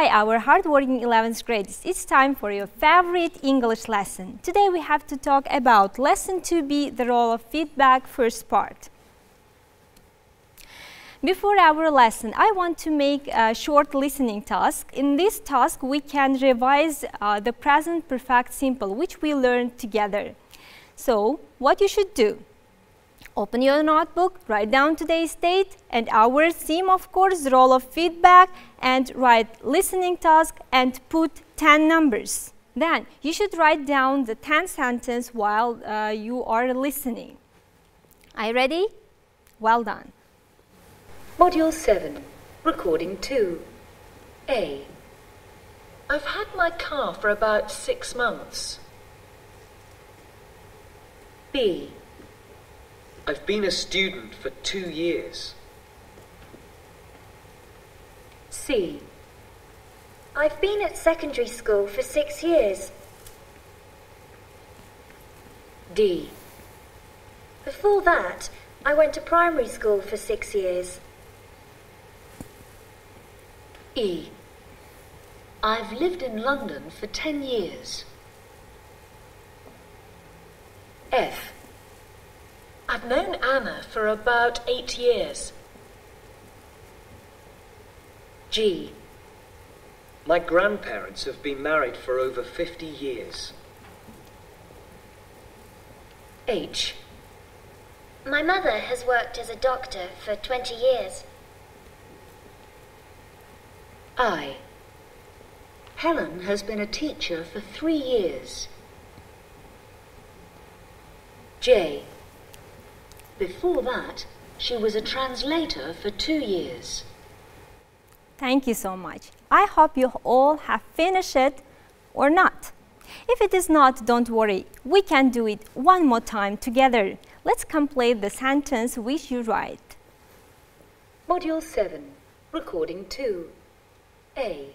our hardworking 11th graders. It's time for your favorite English lesson. Today we have to talk about Lesson 2B, the role of feedback, first part. Before our lesson, I want to make a short listening task. In this task, we can revise the present perfect simple, which we learned together. So, what you should do? Open your notebook, write down today's date and our theme, of course, role of feedback, and write listening task and put 10 numbers. Then you should write down the 10 sentence while you are listening. Are you ready? Well done. Module 7, Recording 2. A. I've had my car for about 6 months. B. I've been a student for 2 years. C. I've been at secondary school for 6 years. D. Before that, I went to primary school for 6 years. E. I've lived in London for 10 years. F. I've known Anna for about 8 years. G. My grandparents have been married for over 50 years. H. My mother has worked as a doctor for 20 years. I. Helen has been a teacher for 3 years. J. Before that, she was a translator for 2 years. Thank you so much. I hope you all have finished it or not. If it is not, don't worry. We can do it one more time together. Let's complete the sentence which you write. Module 7, Recording 2. A.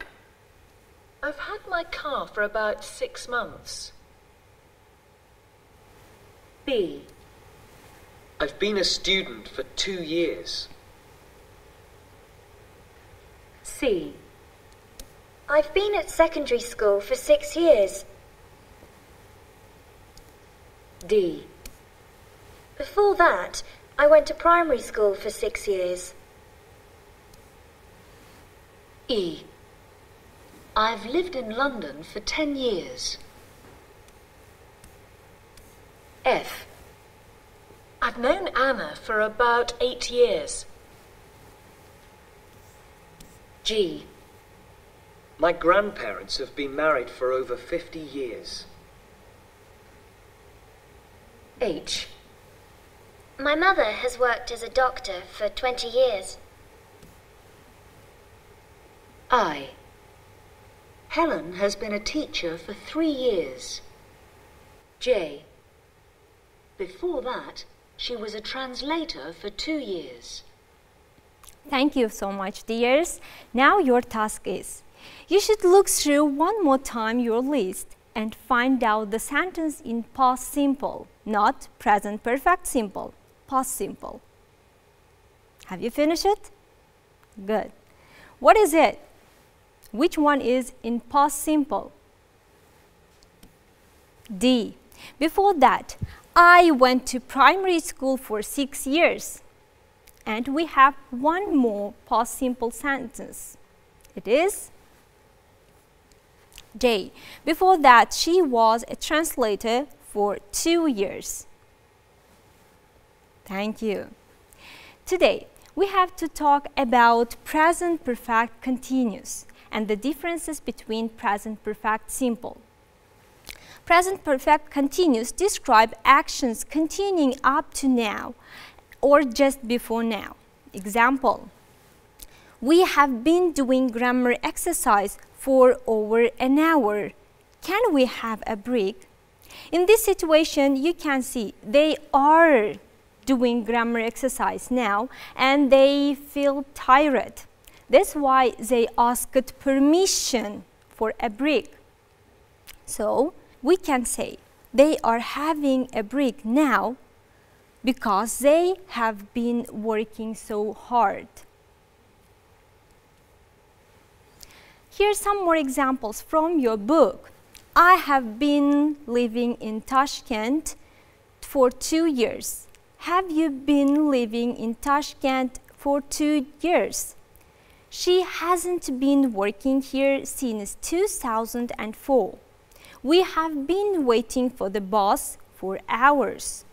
I've had my car for about 6 months. B. I've been a student for 2 years. C. I've been at secondary school for 6 years. D. Before that, I went to primary school for 6 years. E. I've lived in London for 10 years. F. I've known Anna for about 8 years. G. My grandparents have been married for over 50 years. H. My mother has worked as a doctor for 20 years. I. Helen has been a teacher for 3 years. J. Before that, she was a translator for 2 years. Thank you so much, dears. Now your task is, you should look through one more time your list and find out the sentence in past simple, not present perfect simple, past simple. Have you finished it? Good. What is it? Which one is in past simple? D. Before that, I went to primary school for 6 years. And we have one more past simple sentence. It is J. Before that, she was a translator for 2 years. Thank you. Today, we have to talk about present perfect continuous and the differences between present perfect simple. Present perfect continuous describe actions continuing up to now or just before now. Example, we have been doing grammar exercise for over an hour. Can we have a break? In this situation, you can see they are doing grammar exercise now and they feel tired. That's why they asked permission for a break. So, we can say they are having a break now because they have been working so hard. Here's some more examples from your book. I have been living in Tashkent for 2 years. Have you been living in Tashkent for 2 years? She hasn't been working here since 2004. We have been waiting for the bus for hours.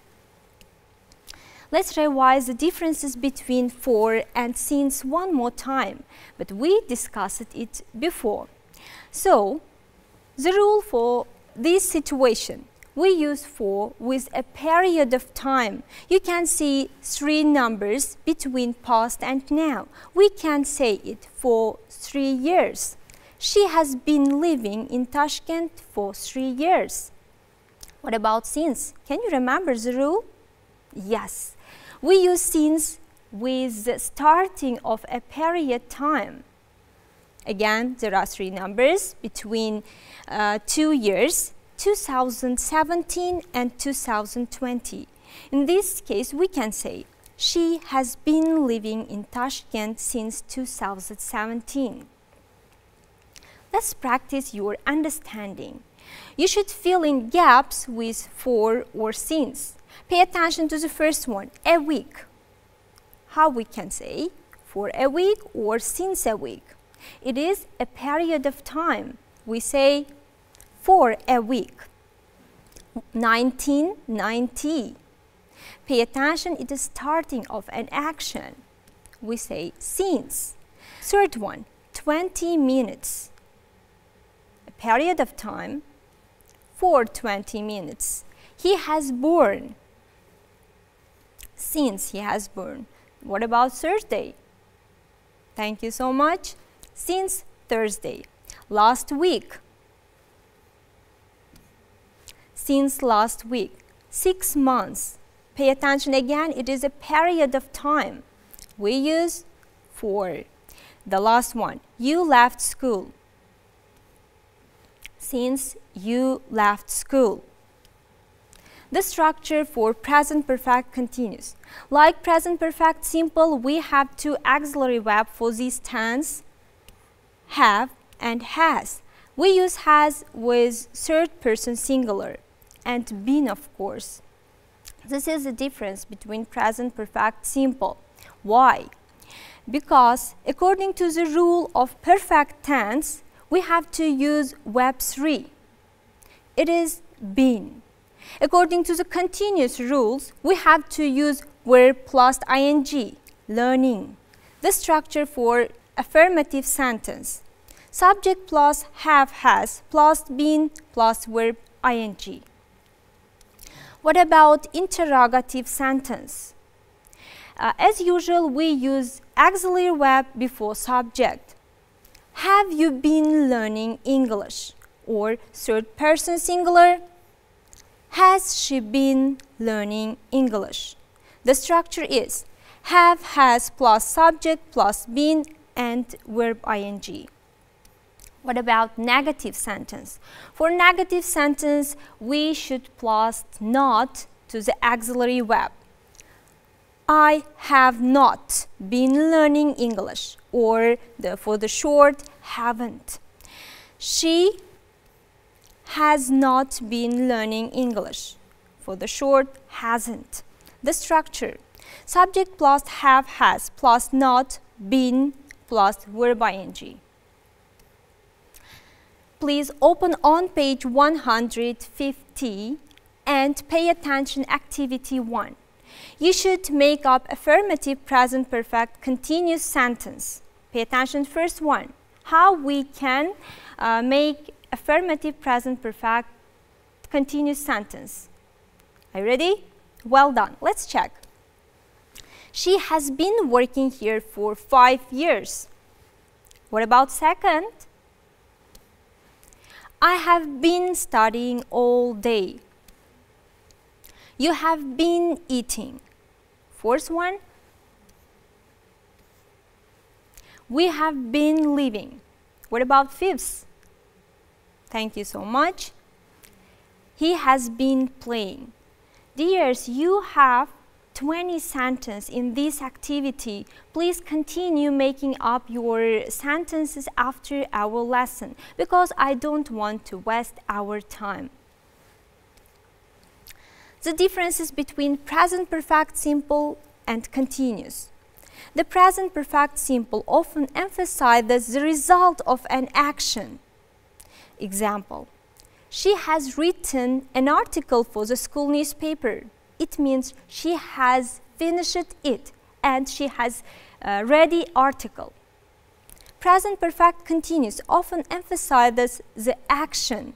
Let's revise the differences between for and since one more time, but we discussed it before. So, the rule for this situation, we use for with a period of time. You can see 3 numbers between past and now. We can say it for 3 years. She has been living in Tashkent for 3 years. What about since? Can you remember the rule? Yes. We use since with the starting of a period time. Again, there are 3 numbers between 2 years, 2017 and 2020. In this case, we can say, she has been living in Tashkent since 2017. Let's practice your understanding. You should fill in gaps with for or since. Pay attention to the first one, a week. How we can say for a week or since a week. It is a period of time. We say for a week. 1990. Pay attention, it is starting of an action. We say since. Third one, 20 minutes. A period of time for 20 minutes. He has born. Since he has born. What about Thursday? Thank you so much. Since Thursday. Last week. Since last week. 6 months. Pay attention again, it is a period of time. We use for. The last one, you left school. Since you left school. The structure for present perfect continuous. Like present perfect simple, we have 2 auxiliary verbs for this tense, have and has. We use has with third person singular and been, of course. This is the difference between present perfect simple. Why? Because according to the rule of perfect tense, we have to use verb 3. It is been. According to the continuous rules, we have to use verb plus ing, learning. The structure for affirmative sentence. Subject plus have, has, plus been, plus verb ing. What about interrogative sentence? As usual, we use auxiliary verb before subject. Have you been learning English? Or third person singular. Has she been learning English? The structure is have, has, plus subject, plus been, and verb ing. What about negative sentence? For negative sentence, we should plus not to the auxiliary verb. I have not been learning English, or for the short, haven't. She has not been learning English. For the short, hasn't. The structure, subject plus have, has, plus not, been, plus verb ing. Please open on page 150 and pay attention activity 1. You should make up affirmative present perfect continuous sentence. Pay attention first one. How we can make affirmative present perfect continuous sentence. Are you ready? Well done. Let's check. She has been working here for 5 years. What about second? I have been studying all day. You have been eating. Fourth one. We have been living. What about fifth? Thank you so much. He has been playing. Dears, you have 20 sentences in this activity, please continue making up your sentences after our lesson because I don't want to waste our time. The differences between present perfect simple and continuous. The present perfect simple often emphasizes the result of an action. Example: she has written an article for the school newspaper. It means she has finished it and she has read the article. Present perfect continuous often emphasizes the action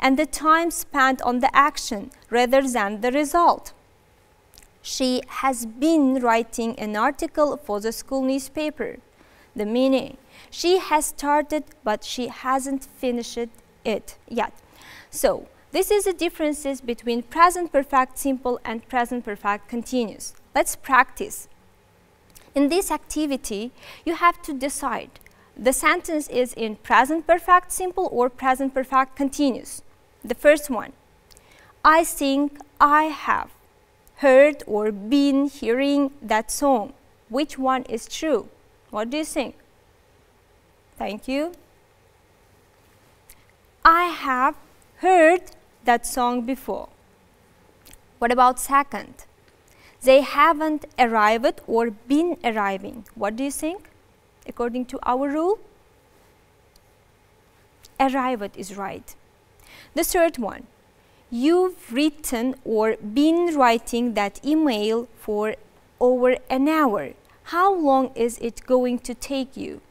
and the time spent on the action rather than the result. She has been writing an article for the school newspaper. The meaning: she has started but she hasn't finished it yet. So, this is the differences between present perfect simple and present perfect continuous. Let's practice. In this activity, you have to decide the sentence is in present perfect simple or present perfect continuous. The first one: I think I have heard or been hearing that song. Which one is true? What do you think? Thank you. I have heard that song before. What about second? They haven't arrived or been arriving. What do you think? According to our rule, arrived is right. The third one: you've written or been writing that email for over an hour. How long is it going to take you?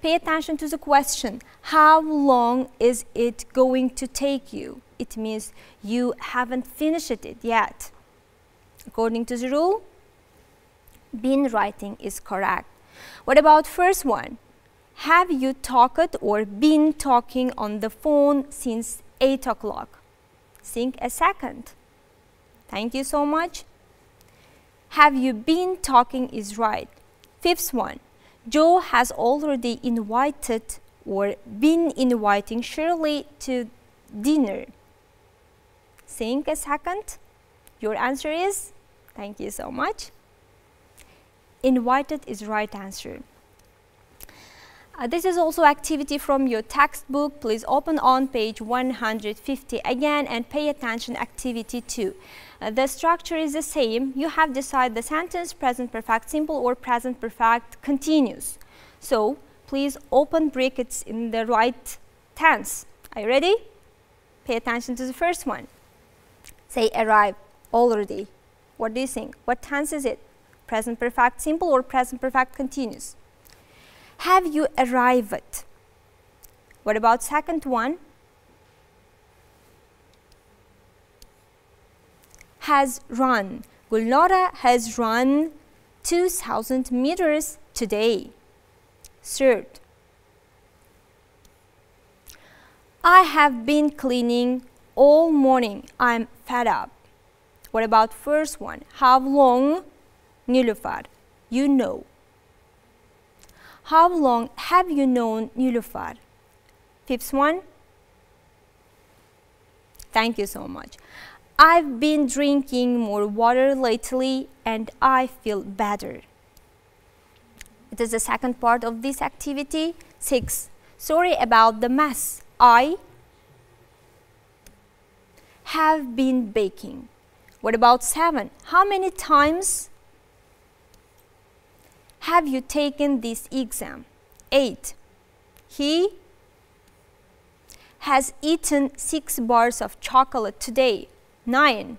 Pay attention to the question. How long is it going to take you? It means you haven't finished it yet. According to the rule, been writing is correct. What about first one? Have you talked or been talking on the phone since 8 o'clock? Think a second. Thank you so much. Have you been talking is right. Fifth one: Joe has already invited or been inviting Shirley to dinner. Think a second. Your answer is? Thank you so much. Invited is right answer. This is also activity from your textbook. Please open on page 150 again and pay attention activity 2. The structure is the same. You have decided the sentence present perfect simple or present perfect continuous. So please open brackets in the right tense. Are you ready? Pay attention to the first one. Say arrived already. What do you think? What tense is it? Present perfect simple or present perfect continuous? Have you arrived? What about second one? Has run. Gulnara has run 2,000 meters today. Third, I have been cleaning all morning. I'm fed up. What about first one? How long? Nilufar, you know. How long have you known Nilufar? Fifth one. Thank you so much. I've been drinking more water lately and I feel better. It is the second part of this activity. 6. Sorry about the mess. I have been baking. What about 7? How many times have you taken this exam? 8. He has eaten 6 bars of chocolate today. 9.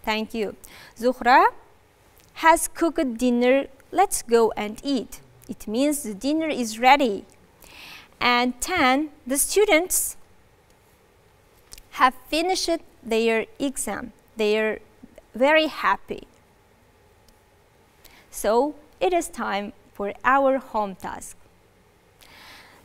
Thank you. Zuhra has cooked dinner. Let's go and eat. It means the dinner is ready. And 10. The students have finished their exam. They are very happy. So it is time for our home task.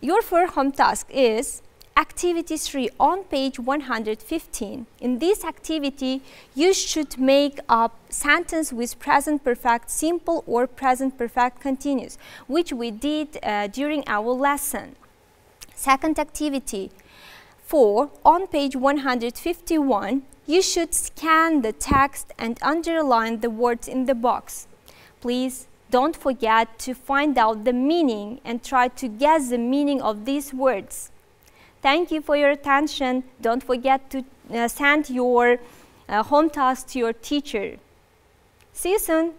Your first home task is activity 3 on page 115. In this activity, you should make up sentence with present perfect simple or present perfect continuous, which we did during our lesson. Second activity 4 on page 151. You should scan the text and underline the words in the box. Please don't forget to find out the meaning and try to guess the meaning of these words. Thank you for your attention. Don't forget to send your home task to your teacher. See you soon.